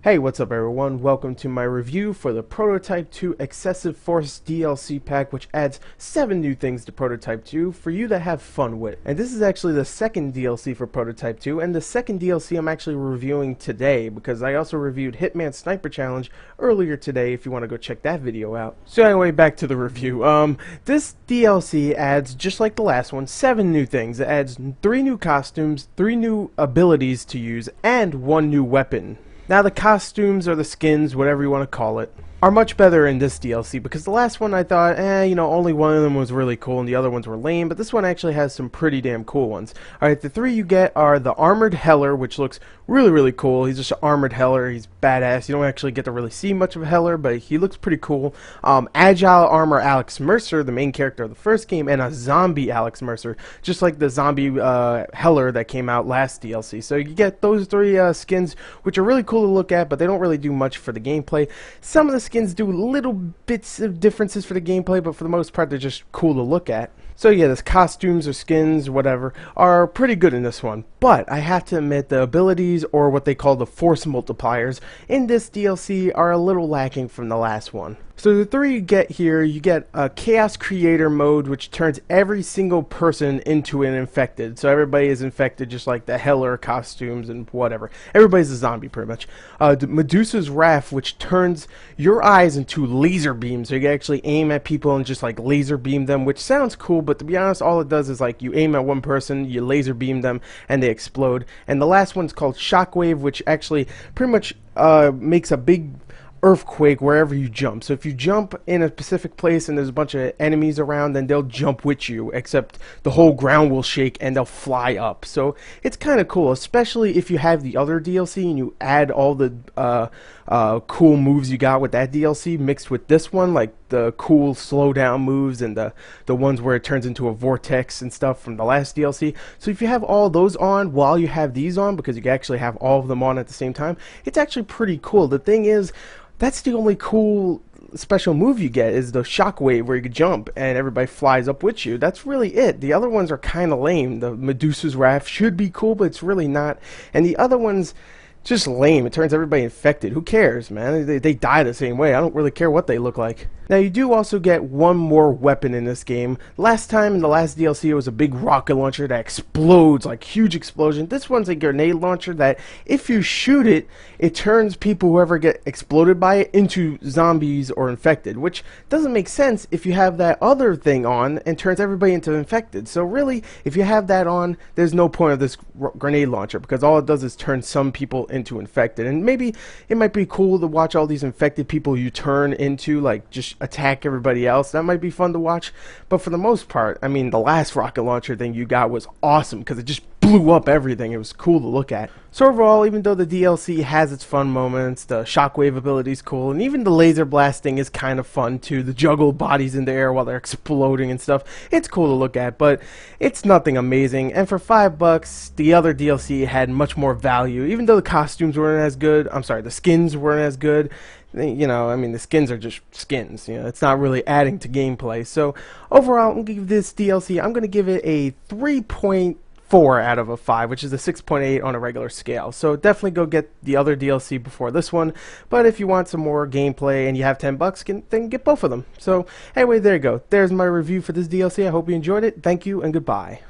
Hey, what's up everyone? Welcome to my review for the Prototype 2 Excessive Force DLC pack, which adds 7 new things to Prototype 2 for you to have fun with. And this is actually the second DLC for Prototype 2, and the second DLC I'm actually reviewing today, because I also reviewed Hitman Sniper Challenge earlier today if you want to go check that video out. So anyway, back to the review. This DLC adds, just like the last one, 7 new things. It adds 3 new costumes, 3 new abilities to use, and 1 new weapon. Now the costumes or the skins, whatever you want to call it, are much better in this DLC because the last one I thought, only one of them was really cool and the other ones were lame, but this one actually has some pretty damn cool ones. Alright, the 3 you get are the Armored Heller, which looks really cool. He's just an Armored Heller, he's badass. You don't actually get to really see much of a Heller, but he looks pretty cool. Agile Armor Alex Mercer, the main character of the first game, and a Zombie Alex Mercer, just like the Zombie Heller that came out last DLC. So you get those 3 skins, which are really cool to look at, but they don't really do much for the gameplay. Some of the skins do little bits of differences for the gameplay, but for the most part they're just cool to look at. So yeah, the costumes or skins, whatever, are pretty good in this one. But I have to admit the abilities, or what they call the force multipliers, in this DLC are a little lacking from the last one. So the 3 you get here, you get a Chaos Creator mode, which turns every single person into an infected. So everybody is infected, just like the Heller costumes and whatever. Everybody's a zombie, pretty much. Medusa's Wrath, which turns your eyes into laser beams. So you can actually aim at people and just like laser beam them, which sounds cool, but to be honest, all it does is like you aim at one person, you laser beam them, and they explode. And the last one's called Shockwave, which actually pretty much makes a big earthquake wherever you jump. So if you jump in a specific place and there's a bunch of enemies around, then they'll jump with you, except the whole ground will shake and they'll fly up. So it's kind of cool, especially if you have the other DLC and you add all the cool moves you got with that DLC mixed with this one, like the cool slowdown moves and the ones where it turns into a vortex and stuff from the last DLC. So if you have all those on while you have these on, because you can actually have all of them on at the same time, it's actually pretty cool. The thing is, that's the only cool special move you get, is the Shockwave, where you can jump and everybody flies up with you. That's really it. The other ones are kind of lame. The Medusa's Wrath should be cool, but it's really not. And the other ones, just lame. It turns everybody infected. Who cares, man? They die the same way. I don't really care what they look like. Now, you do also get one more weapon in this game. Last time in the last DLC, it was a big rocket launcher that explodes, like huge explosion. This one's a grenade launcher that, if you shoot it, it turns people who ever get exploded by it into zombies or infected, which doesn't make sense if you have that other thing on and turns everybody into infected. So really, if you have that on, there's no point of this grenade launcher, because all it does is turn some people into infected. And maybe it might be cool to watch all these infected people you turn into, like, just attack everybody else. That might be fun to watch, but for the most part, I mean, the last rocket launcher thing you got was awesome because it just blew up everything. It was cool to look at. So overall, even though the DLC has its fun moments, the Shockwave ability is cool, and even the laser blasting is kind of fun too, the juggle bodies in the air while they're exploding and stuff, it's cool to look at, but it's nothing amazing. And for $5, the other DLC had much more value, even though the costumes weren't as good. I'm sorry, the skins weren't as good. The skins are just skins. It's not really adding to gameplay. So overall, I'm going to give this DLC, I'm going to give it a 3.4 out of a 5, which is a 6.8 on a regular scale. So definitely go get the other DLC before this one. But if you want some more gameplay and you have $10, then get both of them. So anyway, there you go. There's my review for this DLC. I hope you enjoyed it. Thank you and goodbye.